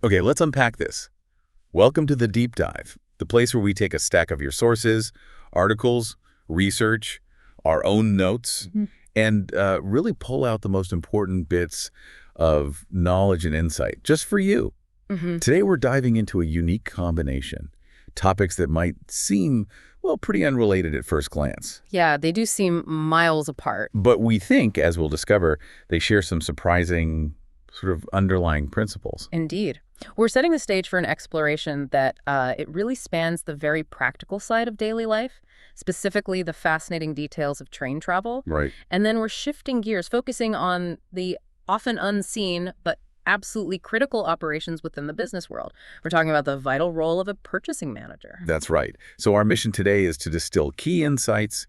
Okay, let's unpack this. Welcome to the Deep Dive, the place where we take a stack of your sources, articles, research, our own notes, and really pull out the most important bits of knowledge and insight just for you. Hmm. Today we're diving into a unique combination, topics that might seem, well, pretty unrelated at first glance. Yeah, they do seem miles apart. But we think, as we'll discover, they share some surprising sort of underlying principles. Indeed. We're setting the stage for an exploration that it really spans the very practical side of daily life, specifically the fascinating details of train travel. Right. And then we're shifting gears, focusing on the often unseen but absolutely critical operations within the business world. We're talking about the vital role of a purchasing manager. That's right. So our mission today is to distill key insights,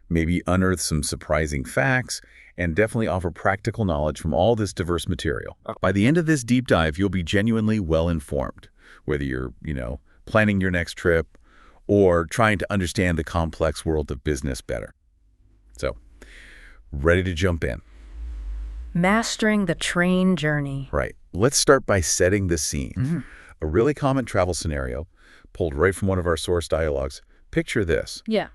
maybe unearth some surprising facts, and definitely offer practical knowledge from all this diverse material. By the end of this deep dive, you'll be genuinely well-informed, whether you're, planning your next trip or trying to understand the complex world of business better. So, ready to jump in? Mastering the train journey. Right. Let's start by setting the scene. A really common travel scenario, pulled right from one of our source dialogues. Picture this. Yeah.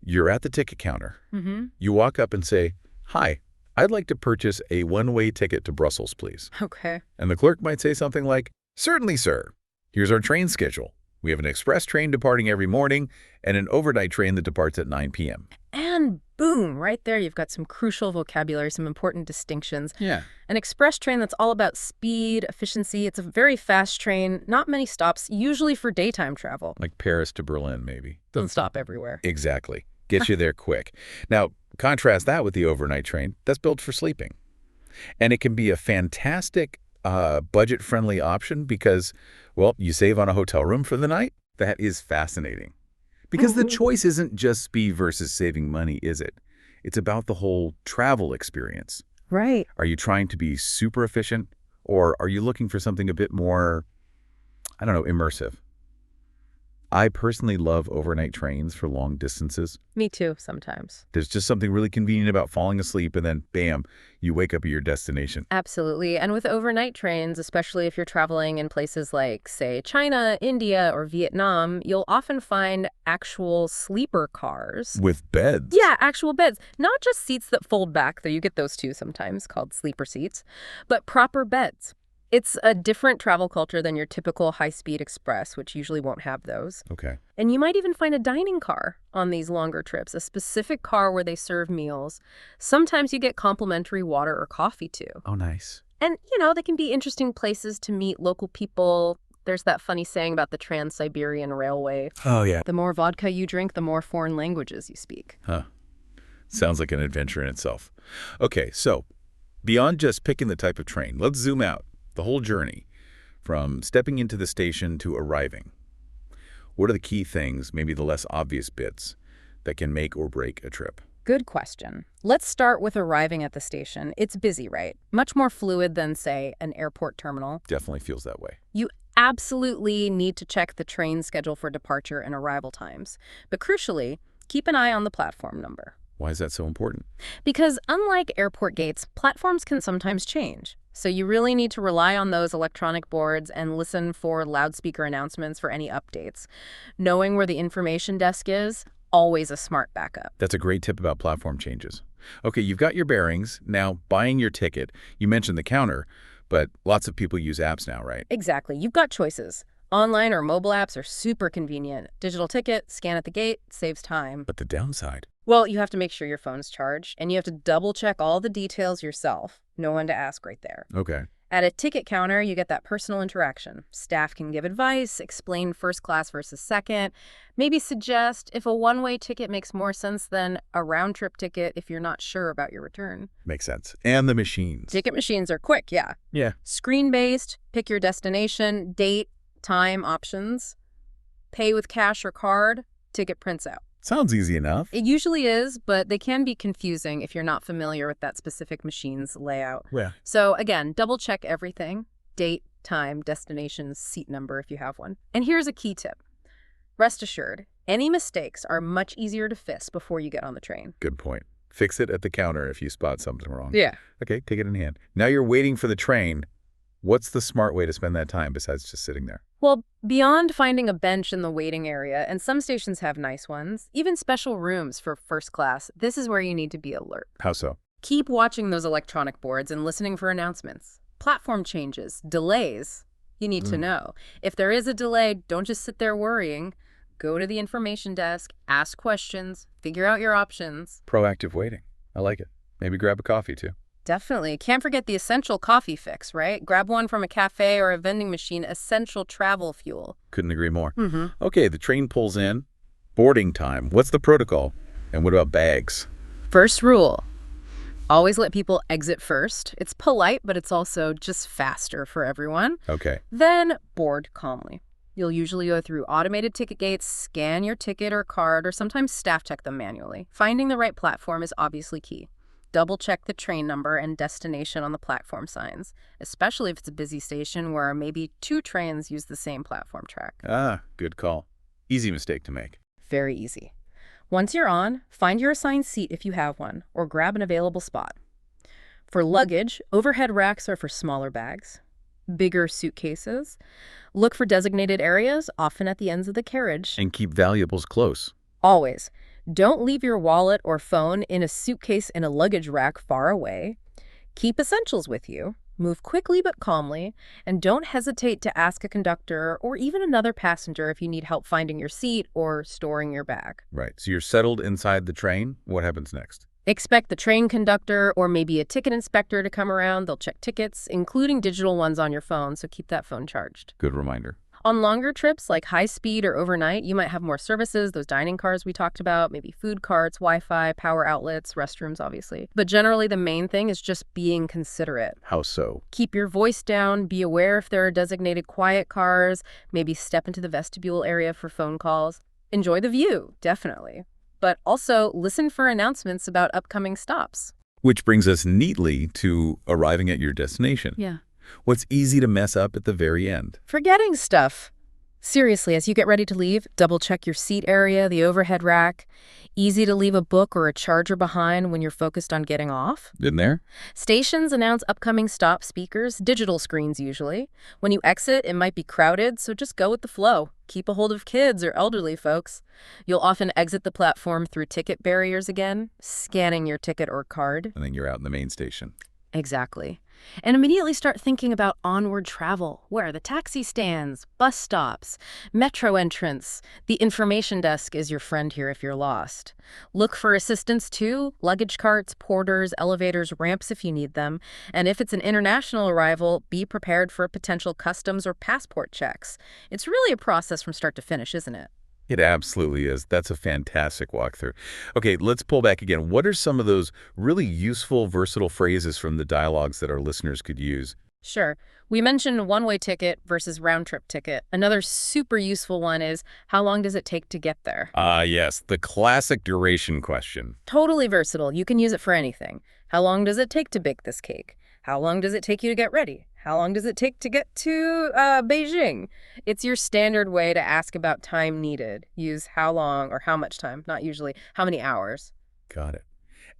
You're at the ticket counter. Mm-hmm. You walk up and say, "Hi, I'd like to purchase a one-way ticket to Brussels, please." Okay. And the clerk might say something like, "Certainly, sir. Here's our train schedule. We have an express train departing every morning and an overnight train that departs at 9 p.m. And boom, right there, you've got some crucial vocabulary, some important distinctions. Yeah. An express train that's all about speed, efficiency. It's a very fast train, not many stops, usually for daytime travel. Like Paris to Berlin, maybe. Doesn't stop everywhere. Exactly. Gets you there quick. Now, contrast that with the overnight train that's built for sleeping. And it can be a fantastic budget-friendly option because, well, you save on a hotel room for the night. That is fascinating. Because the choice isn't just speed versus saving money, is it? It's about the whole travel experience. Right. Are you trying to be super efficient, or are you looking for something a bit more, immersive? I personally love overnight trains for long distances. Me too, sometimes. There's just something really convenient about falling asleep and then, bam, you wake up at your destination. Absolutely. And with overnight trains, especially if you're traveling in places like, say, China, India, or Vietnam, you'll often find actual sleeper cars. With beds. Yeah, actual beds. Not just seats that fold back, though you get those too sometimes, called sleeper seats, but proper beds. It's a different travel culture than your typical high-speed express, which usually won't have those. Okay. And you might even find a dining car on these longer trips, a specific car where they serve meals. Sometimes you get complimentary water or coffee, too. Oh, nice. And, they can be interesting places to meet local people. There's that funny saying about the Trans-Siberian Railway. Oh, yeah. The more vodka you drink, the more foreign languages you speak. Huh. Sounds like an adventure in itself. Okay, so beyond just picking the type of train, let's zoom out. The whole journey, from stepping into the station to arriving. What are the key things, maybe the less obvious bits, that can make or break a trip? Good question. Let's start with arriving at the station. It's busy, right? Much more fluid than, say, an airport terminal. Definitely feels that way. You absolutely need to check the train schedule for departure and arrival times. But crucially, keep an eye on the platform number. Why is that so important? Because unlike airport gates, platforms can sometimes change. So you really need to rely on those electronic boards and listen for loudspeaker announcements for any updates. Knowing where the information desk is, always a smart backup. That's a great tip about platform changes. Okay, you've got your bearings. Now, buying your ticket. You mentioned the counter, but lots of people use apps now, right? Exactly. You've got choices. Online or mobile apps are super convenient. Digital ticket, scan at the gate, saves time. But the downside? Well, you have to make sure your phone's charged, and you have to double-check all the details yourself. No one to ask right there. Okay. At a ticket counter, you get that personal interaction. Staff can give advice, explain first class versus second, maybe suggest if a one-way ticket makes more sense than a round-trip ticket if you're not sure about your return. Makes sense. And the machines. Ticket machines are quick, yeah. Yeah. Screen-based, pick your destination, date, time options, pay with cash or card, ticket prints out. Sounds easy enough. It usually is, but they can be confusing if you're not familiar with that specific machine's layout. Yeah. So again, double check everything: date, time, destination, seat number if you have one. And here's a key tip. Rest assured, any mistakes are much easier to fix before you get on the train. Good point. Fix it at the counter if you spot something wrong. Yeah. Okay, take it in hand. Now you're waiting for the train. What's the smart way to spend that time besides just sitting there? Well, beyond finding a bench in the waiting area, and some stations have nice ones, even special rooms for first class, this is where you need to be alert. How so? Keep watching those electronic boards and listening for announcements. Platform changes, delays, you need to know. If there is a delay, don't just sit there worrying. Go to the information desk, ask questions, figure out your options. Proactive waiting. I like it. Maybe grab a coffee, too. Definitely. Can't forget the essential coffee fix, right? Grab one from a cafe or a vending machine, essential travel fuel. Couldn't agree more. Mm-hmm. Okay, the train pulls in. Boarding time. What's the protocol? And what about bags? First rule, always let people exit first. It's polite, but it's also just faster for everyone. Okay. Then board calmly. You'll usually go through automated ticket gates, scan your ticket or card, or sometimes staff check them manually. Finding the right platform is obviously key. Double-check the train number and destination on the platform signs, especially if it's a busy station where maybe 2 trains use the same platform track. Ah, good call. Easy mistake to make. Very easy. Once you're on, find your assigned seat if you have one, or grab an available spot. For luggage, overhead racks are for smaller bags. Bigger suitcases, look for designated areas, often at the ends of the carriage. And keep valuables close. Always. Don't leave your wallet or phone in a suitcase in a luggage rack far away. Keep essentials with you. Move quickly but calmly, and don't hesitate to ask a conductor or even another passenger if you need help finding your seat or storing your bag. Right. So you're settled inside the train. What happens next? Expect the train conductor or maybe a ticket inspector to come around. They'll check tickets, including digital ones on your phone, so keep that phone charged. Good reminder. On longer trips, like high-speed or overnight, you might have more services, those dining cars we talked about, maybe food carts, Wi-Fi, power outlets, restrooms, obviously. But generally, the main thing is just being considerate. How so? Keep your voice down, be aware if there are designated quiet cars, maybe step into the vestibule area for phone calls. Enjoy the view, definitely. But also listen for announcements about upcoming stops. Which brings us neatly to arriving at your destination. Yeah. What's easy to mess up at the very end? Forgetting stuff. Seriously, as you get ready to leave, double-check your seat area, the overhead rack. Easy to leave a book or a charger behind when you're focused on getting off. In there? Stations announce upcoming stop speakers, digital screens usually. When you exit, it might be crowded, so just go with the flow. Keep a hold of kids or elderly folks. You'll often exit the platform through ticket barriers again, scanning your ticket or card. And then you're out in the main station. Exactly. And immediately start thinking about onward travel. Where are the taxi stands, bus stops, metro entrance? The information desk is your friend here if you're lost. Look for assistance too, luggage carts, porters, elevators, ramps if you need them. And if it's an international arrival, be prepared for potential customs or passport checks. It's really a process from start to finish, isn't it? It absolutely is. That's a fantastic walkthrough. Okay, let's pull back again. What are some of those really useful, versatile phrases from the dialogues that our listeners could use? Sure. We mentioned one-way ticket versus round-trip ticket. Another super useful one is, how long does it take to get there? Yes, the classic duration question. Totally versatile. You can use it for anything. How long does it take to bake this cake? How long does it take you to get ready? How long does it take to get to Beijing? It's your standard way to ask about time needed. Use how long or how much time, not usually how many hours. Got it.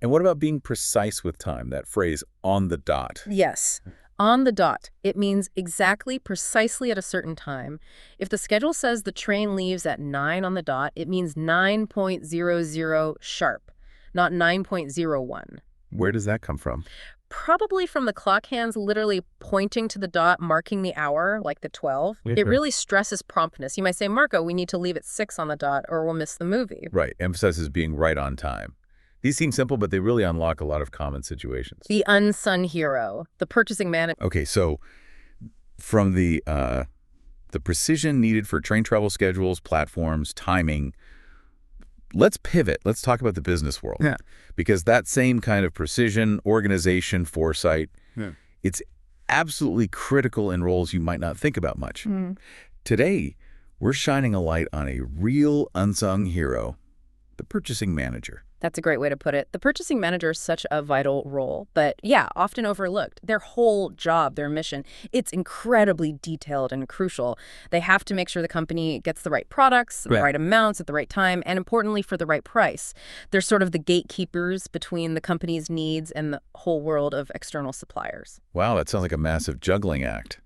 And what about being precise with time, that phrase, on the dot? Yes. On the dot. It means exactly, precisely at a certain time. If the schedule says the train leaves at 9 on the dot, it means 9:00 sharp, not 9:01. Where does that come from? Probably from the clock hands literally pointing to the dot, marking the hour, like the 12. Yeah, It sure. really stresses promptness. You might say, Marco, we need to leave at 6 on the dot or we'll miss the movie. Right, emphasizes being right on time. These seem simple, but they really unlock a lot of common situations. The unsung hero, the purchasing manager. Okay, so from the precision needed for train travel schedules, platforms, timing, let's pivot. Let's talk about the business world. Yeah. Because that same kind of precision, organization, foresight, Yeah. it's absolutely critical in roles you might not think about much. Today, we're shining a light on a real unsung hero, The purchasing manager. That's a great way to put it. The purchasing manager is such a vital role, but yeah, often overlooked. Their whole job, their mission, it's incredibly detailed and crucial. They have to make sure the company gets the right products, the right amounts at the right time, and importantly, for the right price. They're sort of the gatekeepers between the company's needs and the whole world of external suppliers. Wow, that sounds like a massive juggling act.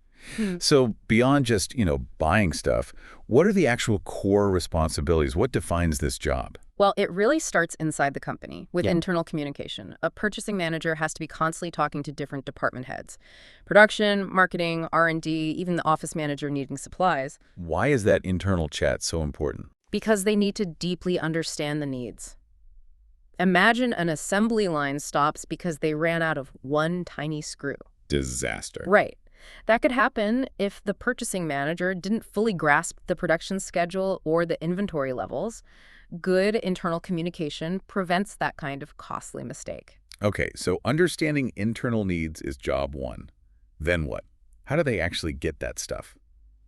So beyond just, buying stuff, what are the actual core responsibilities? What defines this job? Well, it really starts inside the company with internal communication. A purchasing manager has to be constantly talking to different department heads. Production, marketing, R&D, even the office manager needing supplies. Why is that internal chat so important? Because they need to deeply understand the needs. Imagine an assembly line stops because they ran out of one tiny screw. Disaster. Right. That could happen if the purchasing manager didn't fully grasp the production schedule or the inventory levels. Good internal communication prevents that kind of costly mistake. Okay, so understanding internal needs is job one. Then what? How do they actually get that stuff?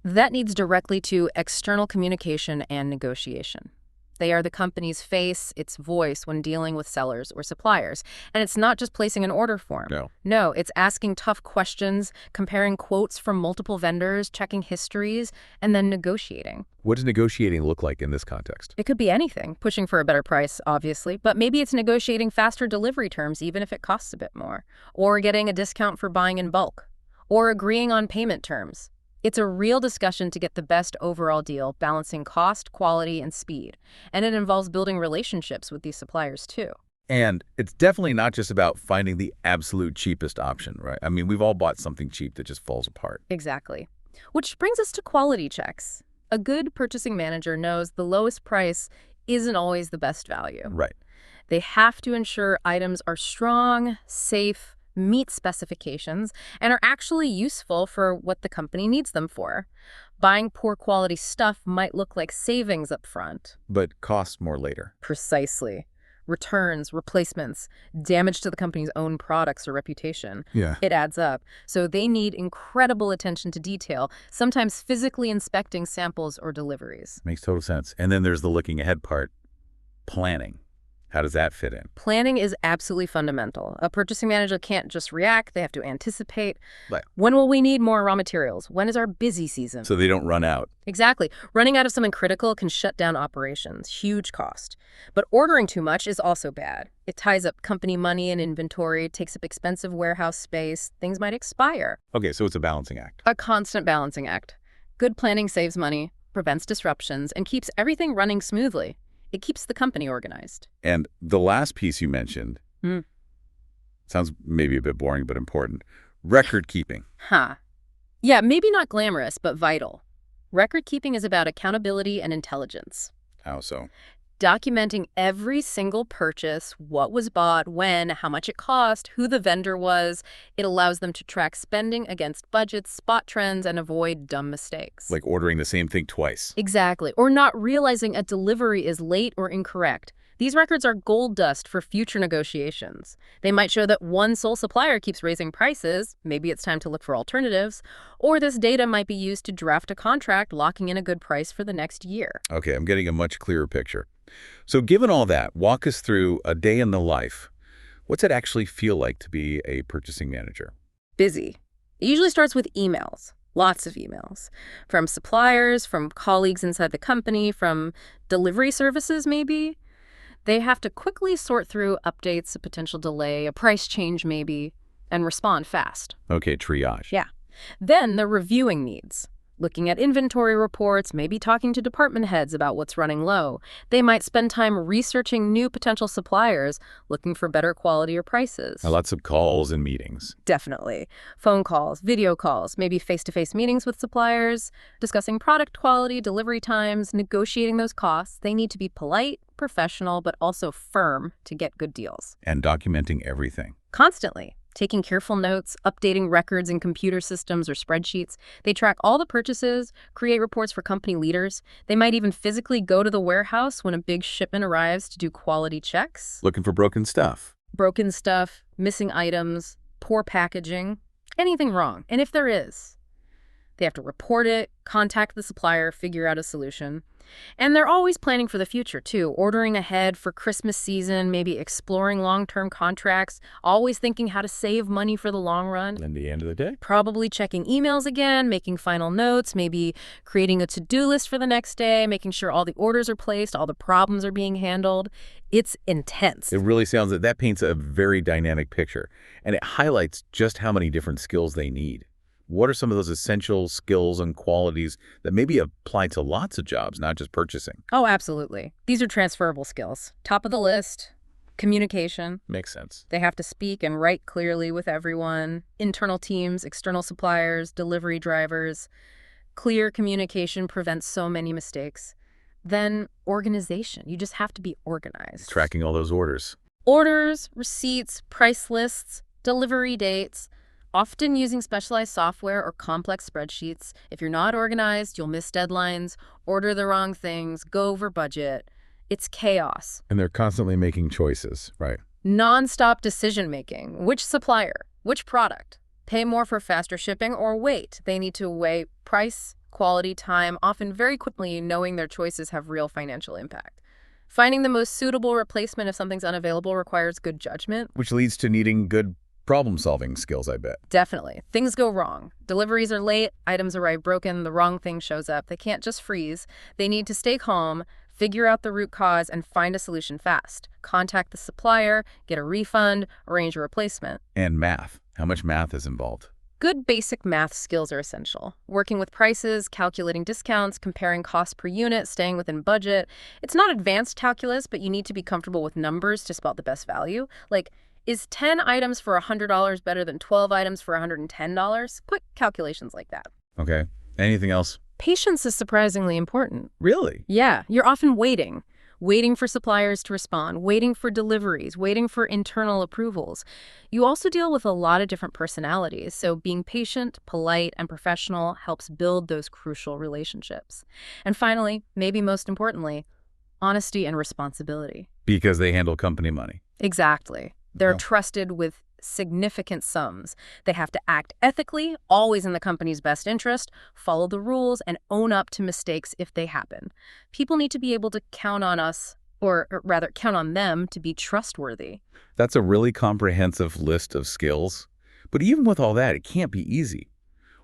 That leads directly to external communication and negotiation. They are the company's face, its voice when dealing with sellers or suppliers. And it's not just placing an order form. No, it's asking tough questions, comparing quotes from multiple vendors, checking histories, and then negotiating. What does negotiating look like in this context? It could be anything, pushing for a better price, obviously, but maybe it's negotiating faster delivery terms even if it costs a bit more, or getting a discount for buying in bulk, or agreeing on payment terms. It's a real discussion to get the best overall deal, balancing cost, quality, and speed. And it involves building relationships with these suppliers, too. And it's definitely not just about finding the absolute cheapest option, right? I mean, we've all bought something cheap that just falls apart. Exactly. Which brings us to quality checks. A good purchasing manager knows the lowest price isn't always the best value. Right. They have to ensure items are strong, safe, meet specifications, and are actually useful for what the company needs them for. Buying poor quality stuff might look like savings up front. But costs more later. Precisely. Returns, replacements, damage to the company's own products or reputation. It adds up. So they need incredible attention to detail, sometimes physically inspecting samples or deliveries. Makes total sense. And then there's the looking ahead part, planning. How does that fit in? Planning is absolutely fundamental. A purchasing manager can't just react. They have to anticipate. Right. When will we need more raw materials? When is our busy season? So they don't run out. Exactly. Running out of something critical can shut down operations. Huge cost. But ordering too much is also bad. It ties up company money and inventory, takes up expensive warehouse space. Things might expire. Okay, so it's a balancing act. A constant balancing act. Good planning saves money, prevents disruptions, and keeps everything running smoothly. It keeps the company organized. And the last piece you mentioned, sounds maybe a bit boring, but important. Record keeping. Yeah, maybe not glamorous, but vital. Record keeping is about accountability and intelligence. How so? Documenting every single purchase, what was bought, when, how much it cost, who the vendor was. It allows them to track spending against budgets, spot trends, and avoid dumb mistakes. Like ordering the same thing twice. Exactly. Or not realizing a delivery is late or incorrect. These records are gold dust for future negotiations. They might show that one sole supplier keeps raising prices, maybe it's time to look for alternatives, or this data might be used to draft a contract locking in a good price for the next year. Okay, I'm getting a much clearer picture. So given all that, walk us through a day in the life. What's it actually feel like to be a purchasing manager? Busy. It usually starts with emails. Lots of emails. From suppliers, from colleagues inside the company, from delivery services maybe. They have to quickly sort through updates, a potential delay, a price change maybe, and respond fast. Okay, triage. Yeah. Then they're reviewing needs. Looking at inventory reports, maybe talking to department heads about what's running low. They might spend time researching new potential suppliers, looking for better quality or prices. Lots of calls and meetings. Definitely. Phone calls, video calls, maybe face-to-face meetings with suppliers, discussing product quality, delivery times, negotiating those costs. They need to be polite, professional, but also firm to get good deals. And documenting everything. Constantly. Taking careful notes, updating records in computer systems or spreadsheets. They track all the purchases, create reports for company leaders. They might even physically go to the warehouse when a big shipment arrives to do quality checks. Looking for broken stuff. Broken stuff, missing items, poor packaging, anything wrong. And if there is, they have to report it, contact the supplier, figure out a solution. And they're always planning for the future, too, ordering ahead for Christmas season, maybe exploring long-term contracts, always thinking how to save money for the long run. And the end of the day? Probably checking emails again, making final notes, maybe creating a to-do list for the next day, making sure all the orders are placed, all the problems are being handled. It's intense. It really sounds like that paints a very dynamic picture, and it highlights just how many different skills they need. What are some of those essential skills and qualities that maybe apply to lots of jobs, not just purchasing? Oh, absolutely. These are transferable skills. Top of the list, communication. Makes sense. They have to speak and write clearly with everyone. Internal teams, external suppliers, delivery drivers. Clear communication prevents so many mistakes. Then organization. You just have to be organized. Tracking all those orders. Orders, receipts, price lists, delivery dates. Often using specialized software or complex spreadsheets. If you're not organized, you'll miss deadlines, order the wrong things, go over budget. It's chaos. And they're constantly making choices, right? Non-stop decision-making. Which supplier? Which product? Pay more for faster shipping or wait? They need to weigh price, quality, time, often very quickly, knowing their choices have real financial impact. Finding the most suitable replacement if something's unavailable requires good judgment. Which leads to needing good problem-solving skills, I bet. Definitely. Things go wrong. Deliveries are late, items arrive broken, the wrong thing shows up. They can't just freeze. They need to stay calm, figure out the root cause, and find a solution fast. Contact the supplier, get a refund, arrange a replacement. And math. How much math is involved? Good basic math skills are essential. Working with prices, calculating discounts, comparing cost per unit, staying within budget. It's not advanced calculus, but you need to be comfortable with numbers to spot the best value. Like, is 10 items for $100 better than 12 items for $110? Quick calculations like that. Okay. Anything else? Patience is surprisingly important. Really? Yeah, you're often waiting for suppliers to respond, waiting for deliveries, waiting for internal approvals. You also deal with a lot of different personalities, so being patient, polite, and professional helps build those crucial relationships. And finally, maybe most importantly, honesty and responsibility. Because they handle company money. Exactly. They're trusted with significant sums. They have to act ethically, always in the company's best interest, follow the rules, and own up to mistakes if they happen. People need to be able to count on us, or rather, count on them to be trustworthy. That's a really comprehensive list of skills. But even with all that, it can't be easy.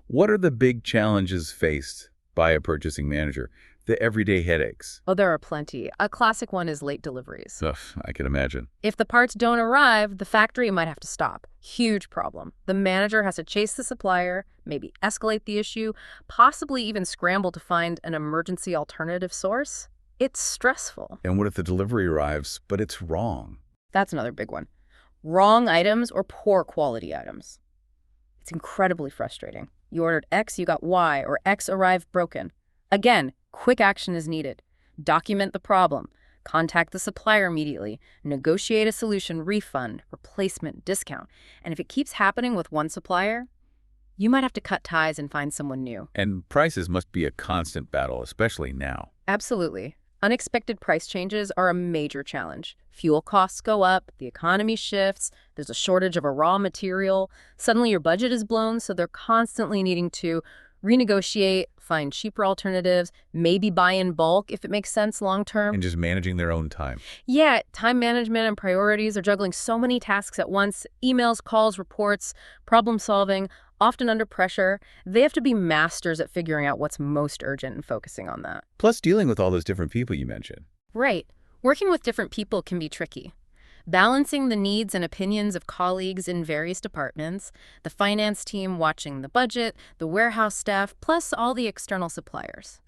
What are the big challenges faced by a purchasing manager? The everyday headaches. Oh, there are plenty. A classic one is late deliveries. Ugh, I can imagine. If the parts don't arrive, the factory might have to stop. Huge problem. The manager has to chase the supplier, maybe escalate the issue, possibly even scramble to find an emergency alternative source. It's stressful. And what if the delivery arrives, but it's wrong? That's another big one. Wrong items or poor quality items. It's incredibly frustrating. You ordered X, you got Y, or X arrived broken. Again, quick action is needed. Document the problem. Contact the supplier immediately. Negotiate a solution, refund, replacement, discount. And if it keeps happening with one supplier, you might have to cut ties and find someone new. And prices must be a constant battle, especially now. Absolutely. Unexpected price changes are a major challenge. Fuel costs go up, the economy shifts, there's a shortage of a raw material. Suddenly your budget is blown, so they're constantly needing to renegotiate, find cheaper alternatives, maybe buy in bulk if it makes sense long term. And just managing their own time. Yeah, time management and priorities are juggling so many tasks at once. Emails, calls, reports, problem solving, often under pressure. They have to be masters at figuring out what's most urgent and focusing on that. Plus dealing with all those different people you mentioned. Right. Working with different people can be tricky. Balancing the needs and opinions of colleagues in various departments, the finance team watching the budget, the warehouse staff, plus all the external suppliers.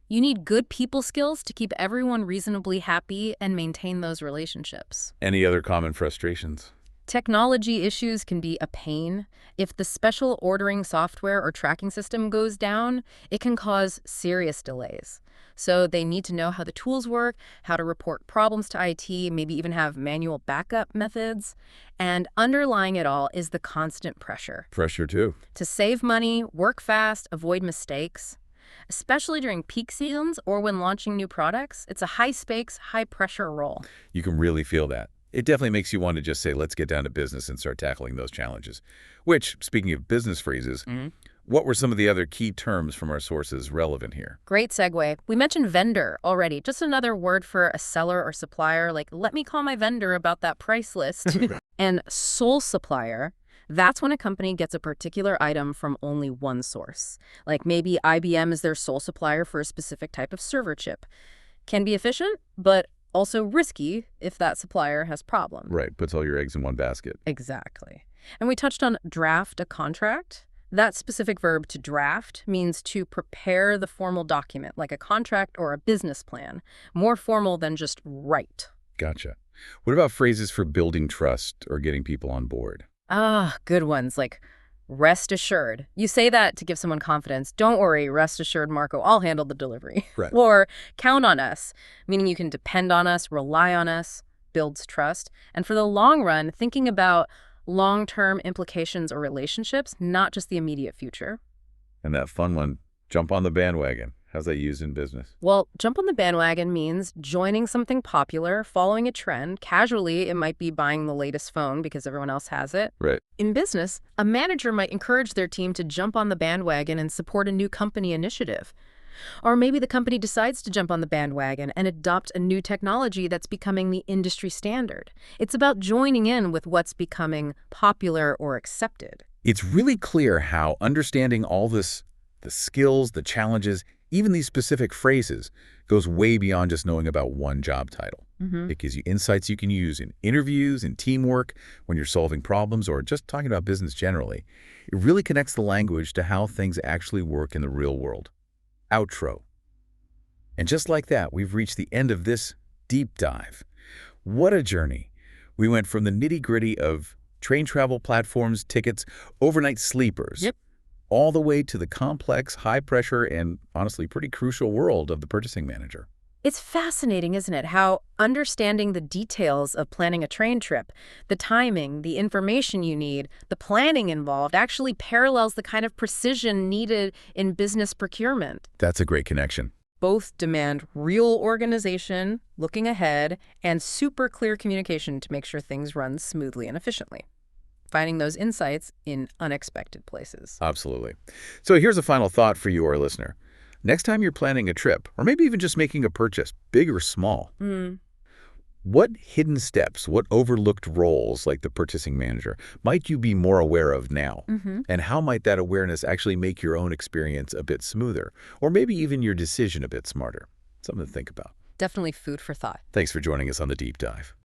You need good people skills to keep everyone reasonably happy and maintain those relationships. Any other common frustrations? Technology issues can be a pain. If the special ordering software or tracking system goes down, it can cause serious delays. So they need to know how the tools work, how to report problems to IT, maybe even have manual backup methods. And underlying it all is the constant pressure. Pressure too. To save money, work fast, avoid mistakes. Especially during peak seasons or when launching new products, it's a high-stakes, high-pressure role. You can really feel that. It definitely makes you want to just say, let's get down to business and start tackling those challenges. Which, speaking of business freezes, What were some of the other key terms from our sources relevant here? Great segue. We mentioned vendor already. Just another word for a seller or supplier, like, let me call my vendor about that price list. And sole supplier, that's when a company gets a particular item from only one source. Like maybe IBM is their sole supplier for a specific type of server chip. Can be efficient, but also risky if that supplier has problems. Right, puts all your eggs in one basket. Exactly. And we touched on draft a contract. That specific verb, to draft, means to prepare the formal document, like a contract or a business plan, more formal than just write. Gotcha. What about phrases for building trust or getting people on board? Ah, good ones, like rest assured. You say that to give someone confidence. Don't worry, rest assured, Marco, I'll handle the delivery. Right. Or count on us, meaning you can depend on us, rely on us, builds trust. And for the long run, thinking about long-term implications or relationships, not just the immediate future. And that fun one, jump on the bandwagon. How's that used in business? Well, jump on the bandwagon means joining something popular, following a trend. Casually, it might be buying the latest phone because everyone else has it. Right. In business, a manager might encourage their team to jump on the bandwagon and support a new company initiative. Or maybe the company decides to jump on the bandwagon and adopt a new technology that's becoming the industry standard. It's about joining in with what's becoming popular or accepted. It's really clear how understanding all this, the skills, the challenges, even these specific phrases, goes way beyond just knowing about one job title. It gives you insights you can use in interviews, in teamwork, when you're solving problems, or just talking about business generally. It really connects the language to how things actually work in the real world. Outro. And just like that, we've reached the end of this deep dive. What a journey. We went from the nitty-gritty of train travel platforms, tickets, overnight sleepers, all the way to the complex, high-pressure, and honestly pretty crucial world of the purchasing manager. It's fascinating, isn't it, how understanding the details of planning a train trip, the timing, the information you need, the planning involved, actually parallels the kind of precision needed in business procurement. That's a great connection. Both demand real organization, looking ahead, and super clear communication to make sure things run smoothly and efficiently. Finding those insights in unexpected places. Absolutely. So here's a final thought for you, our listener. Next time you're planning a trip, or maybe even just making a purchase, big or small, what hidden steps, what overlooked roles, like the purchasing manager, might you be more aware of now? And how might that awareness actually make your own experience a bit smoother, or maybe even your decision a bit smarter? Something to think about. Definitely food for thought. Thanks for joining us on The Deep Dive.